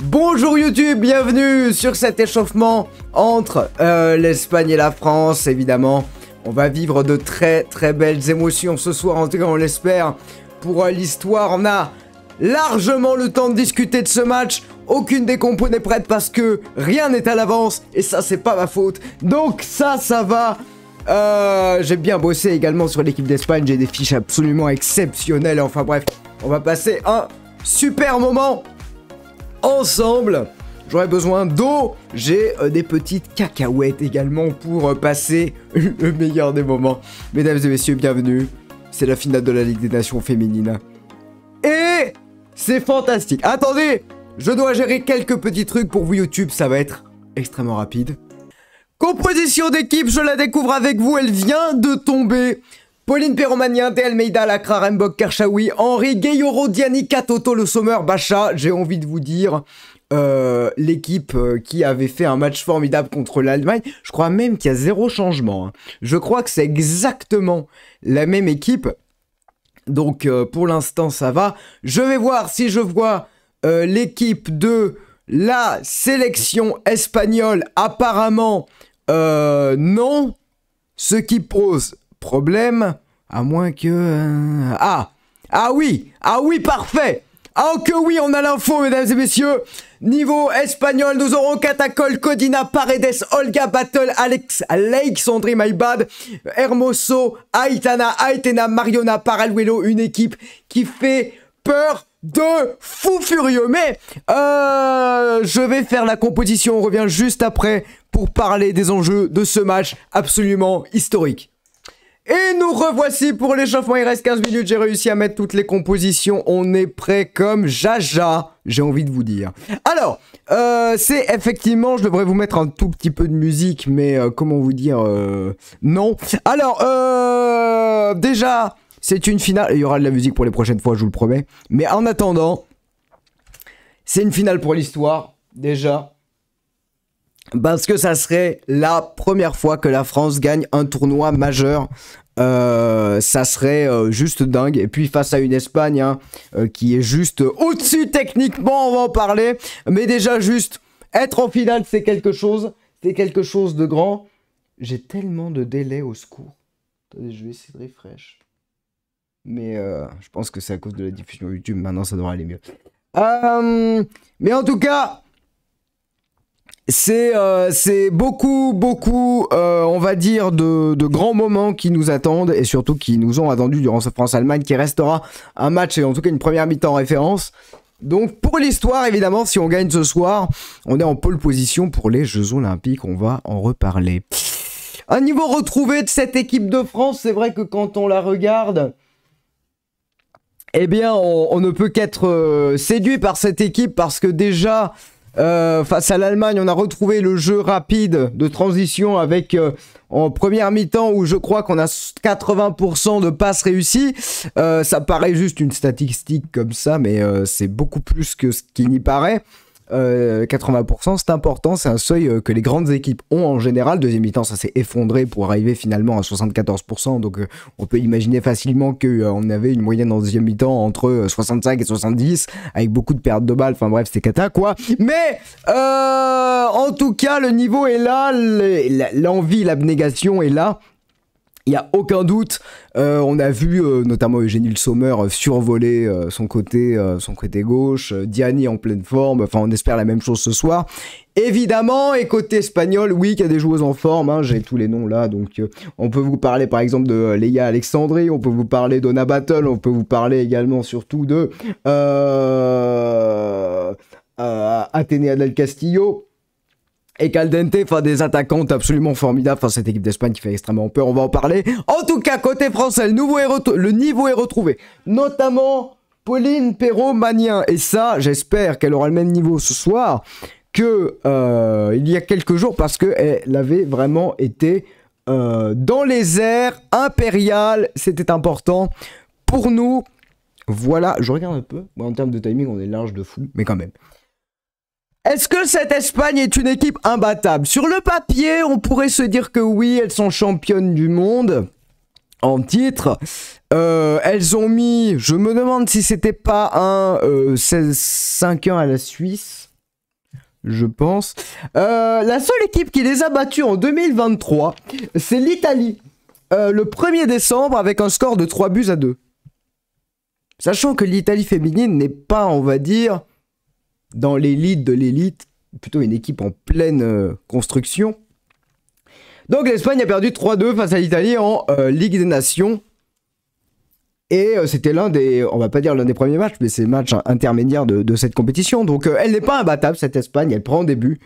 Bonjour YouTube, bienvenue sur cet échauffement entre l'Espagne et la France, évidemment. On va vivre de très belles émotions ce soir, en tout cas on l'espère. Pour l'histoire, on a largement le temps de discuter de ce match. Aucune des compos n'est prête parce que rien n'est à l'avance, et ça c'est pas ma faute. Donc ça va. J'ai bien bossé également sur l'équipe d'Espagne, j'ai des fiches absolument exceptionnelles. Enfin bref, on va passer un super moment ensemble. J'aurais besoin d'eau, j'ai des petites cacahuètes également pour passer le meilleur des moments. Mesdames et messieurs, bienvenue. C'est la finale de la Ligue des Nations féminine. Et c'est fantastique. Attendez, je dois gérer quelques petits trucs pour vous YouTube, ça va être extrêmement rapide. Composition d'équipe, je la découvre avec vous, elle vient de tomber. Pauline Perromagnin, De Almeida, Lacra, Rembok, Karchaoui, Henri, Gayoro, Diani, Katoto, Le Sommer, Bacha. J'ai envie de vous dire, l'équipe qui avait fait un match formidable contre l'Allemagne, je crois même qu'il y a zéro changement. Hein. Je crois que c'est exactement la même équipe. Donc pour l'instant ça va. Je vais voir si je vois l'équipe de la sélection espagnole. Apparemment non. Ce qui pose problème, à moins que... Ah oui, parfait. Ah que oui, on a l'info, mesdames et messieurs. Niveau espagnol, nous aurons Catacol, Codina, Paredes, Olga, Battle, Alexandri, my bad, Hermoso, Aitana, Mariona, Paraluelo, une équipe qui fait peur de fou furieux. Mais je vais faire la composition, on revient juste après pour parler des enjeux de ce match absolument historique. Et nous revoici pour l'échauffement, il reste 15 minutes, j'ai réussi à mettre toutes les compositions, on est prêt comme jaja, j'ai envie de vous dire. Alors, c'est effectivement, je devrais vous mettre un tout petit peu de musique, mais comment vous dire, non. Alors, déjà, c'est une finale, il y aura de la musique pour les prochaines fois, je vous le promets. Mais en attendant, c'est une finale pour l'histoire, déjà. Parce que ça serait la première fois que la France gagne un tournoi majeur. Ça serait juste dingue. Et puis face à une Espagne hein, qui est juste au-dessus techniquement, on va en parler. Mais déjà juste être en finale, c'est quelque chose. C'est quelque chose de grand. J'ai tellement de délai au secours. Attendez, je vais essayer de refresh. Mais je pense que c'est à cause de la diffusion YouTube. Maintenant, ça devrait aller mieux. Mais en tout cas... C'est beaucoup, on va dire, de grands moments qui nous attendent et surtout qui nous ont attendus durant ce France-Allemagne qui restera un match et en tout cas une première mi-temps en référence. Donc pour l'histoire, évidemment, si on gagne ce soir, on est en pole position pour les Jeux Olympiques, on va en reparler. Un niveau retrouvé de cette équipe de France, c'est vrai que quand on la regarde... Eh bien, on ne peut qu'être séduit par cette équipe parce que déjà... face à l'Allemagne, on a retrouvé le jeu rapide de transition avec en première mi-temps où je crois qu'on a 80% de passes réussies. Ça paraît juste une statistique comme ça, mais c'est beaucoup plus que ce qui n'y paraît. 80%, c'est important, c'est un seuil que les grandes équipes ont en général. Deuxième mi-temps, ça s'est effondré pour arriver finalement à 74%. Donc on peut imaginer facilement qu'on avait une moyenne en deuxième mi-temps entre 65 et 70 avec beaucoup de pertes de balles. Enfin bref, c'est cata quoi. Mais en tout cas, le niveau est là, l'envie, l'abnégation est là. Il n'y a aucun doute, on a vu notamment Eugénie Le Sommer survoler son côté gauche, Diani en pleine forme, enfin on espère la même chose ce soir. Évidemment, et côté espagnol, oui, qu'il y a des joueuses en forme, hein, j'ai tous les noms là, donc on peut vous parler par exemple de Leia Alexandri, on peut vous parler d'Ona Battle, on peut vous parler également surtout de Atenea del Castillo. Et Caldente, enfin des attaquantes absolument formidables, enfin cette équipe d'Espagne qui fait extrêmement peur, on va en parler. En tout cas, côté français, le niveau est retrouvé, notamment Pauline Perromagnin. Et ça, j'espère qu'elle aura le même niveau ce soir que il y a quelques jours, parce qu'elle avait vraiment été dans les airs, impériale, c'était important pour nous. Voilà, je regarde un peu, bon, en termes de timing, on est large de fou, mais quand même. Est-ce que cette Espagne est une équipe imbattable? Sur le papier, on pourrait se dire que oui, elles sont championnes du monde en titre. Elles ont mis, je me demande si c'était pas un 16-5-1 à la Suisse. je pense. La seule équipe qui les a battus en 2023, c'est l'Italie. Le 1er décembre avec un score de 3-2. Sachant que l'Italie féminine n'est pas, on va dire, dans l'élite de l'élite, plutôt une équipe en pleine construction. Donc l'Espagne a perdu 3-2 face à l'Italie en Ligue des Nations. Et c'était l'un des, on va pas dire l'un des premiers matchs, mais c'est le match intermédiaire de cette compétition. Donc elle n'est pas imbattable, cette Espagne, elle prend des buts.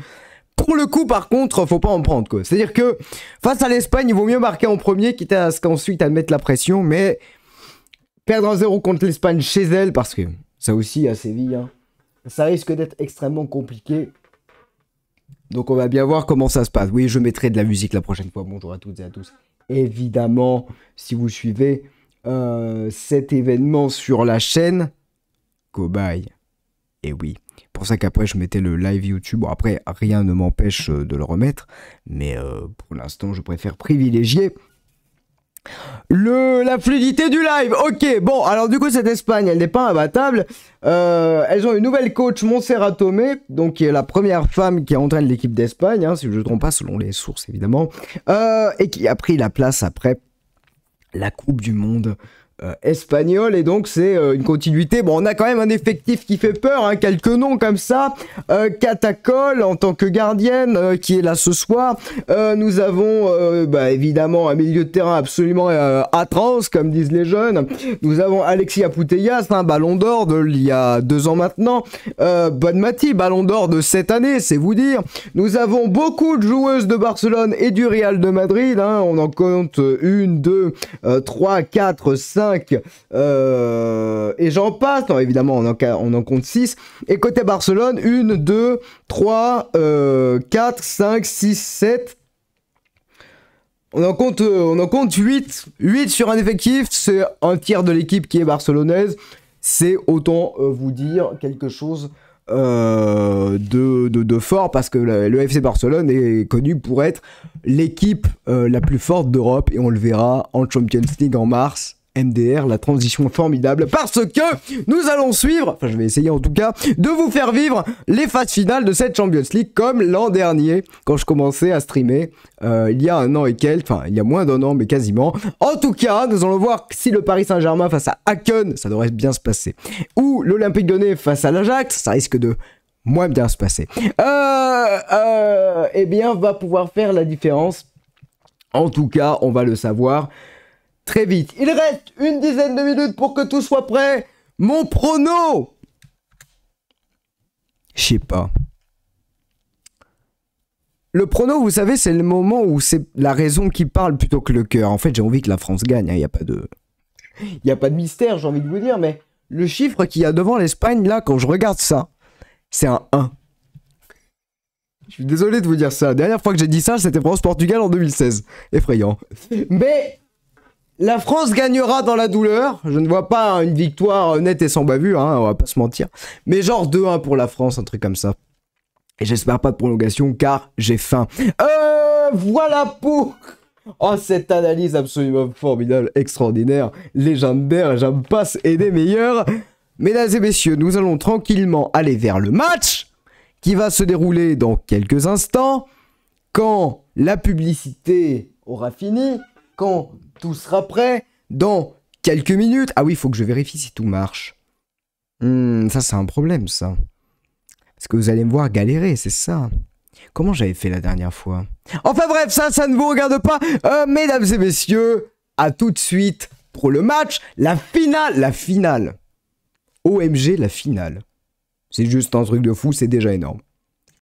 Pour le coup, par contre, faut pas en prendre, quoi. C'est-à-dire que face à l'Espagne, il vaut mieux marquer en premier, quitte à ce qu'ensuite à mettre la pression, mais perdre 1-0 contre l'Espagne chez elle, parce que ça aussi à Séville, hein, ça risque d'être extrêmement compliqué. Donc on va bien voir comment ça se passe. Oui, je mettrai de la musique la prochaine fois. Bonjour à toutes et à tous. Évidemment, si vous suivez cet événement sur la chaîne, cobaye. Et oui. Pour ça qu'après je mettais le live YouTube. Bon, après rien ne m'empêche de le remettre, mais pour l'instant je préfère privilégier la fluidité du live. Ok, bon, alors du coup cette Espagne elle n'est pas imbattable. Elles ont une nouvelle coach, Montserrat Tomé, donc qui est la première femme qui entraîne l'équipe d'Espagne, hein, si je ne me trompe pas, selon les sources évidemment, et qui a pris la place après la Coupe du Monde espagnol, et donc c'est une continuité. Bon, on a quand même un effectif qui fait peur, hein, quelques noms comme ça. Catacol en tant que gardienne qui est là ce soir. Nous avons évidemment un milieu de terrain absolument atroce, comme disent les jeunes. Nous avons Alexia Putellas, un ballon d'or il y a 2 ans maintenant. Bonmati, ballon d'or de cette année, c'est vous dire. Nous avons beaucoup de joueuses de Barcelone et du Real de Madrid, hein. On en compte 1, 2, 3, 4, 5 et j'en passe. Non, évidemment on en compte 6, et côté Barcelone 1, 2, 3, 4, 5, 6, 7, on en compte 8 sur un effectif. C'est un tiers de l'équipe qui est barcelonaise. C'est autant vous dire quelque chose de fort, parce que le FC Barcelone est connu pour être l'équipe la plus forte d'Europe, et on le verra en Champions League en mars. MDR, la transition formidable, parce que nous allons suivre, enfin je vais essayer en tout cas, de vous faire vivre les phases finales de cette Champions League, comme l'an dernier, quand je commençais à streamer, il y a 1 an et quelques, enfin il y a moins d'1 an, mais quasiment. En tout cas, nous allons voir si le Paris Saint-Germain face à Haken, ça devrait bien se passer, ou l'Olympique Lyonnais face à l'Ajax, ça risque de moins bien se passer, eh bien va pouvoir faire la différence. En tout cas, on va le savoir très vite. Il reste une dizaine de minutes pour que tout soit prêt. Mon prono, je sais pas. Le prono, vous savez, c'est le moment où c'est la raison qui parle plutôt que le cœur. En fait, j'ai envie que la France gagne. Il n'y a pas de mystère, j'ai envie de vous dire. Mais le chiffre qu'il y a devant l'Espagne, là, quand je regarde ça, c'est un 1. Je suis désolé de vous dire ça. La dernière fois que j'ai dit ça, c'était France-Portugal en 2016. Effrayant. Mais la France gagnera dans la douleur. Je ne vois pas une victoire nette et sans bavure, hein, on va pas se mentir. Mais genre 2-1 pour la France, un truc comme ça. Et j'espère pas de prolongation, car j'ai faim. Voilà pour cette analyse absolument formidable, extraordinaire, légendaire, j'en passe et des meilleurs. Mesdames et messieurs, nous allons tranquillement aller vers le match qui va se dérouler dans quelques instants, quand la publicité aura fini, quand tout sera prêt, dans quelques minutes. Ah oui, il faut que je vérifie si tout marche. Ça, c'est un problème, ça. Parce que vous allez me voir galérer, c'est ça. Comment j'avais fait la dernière fois? Enfin bref, ça ne vous regarde pas. Mesdames et messieurs, à tout de suite pour le match. La finale. OMG, la finale. C'est juste un truc de fou, c'est déjà énorme.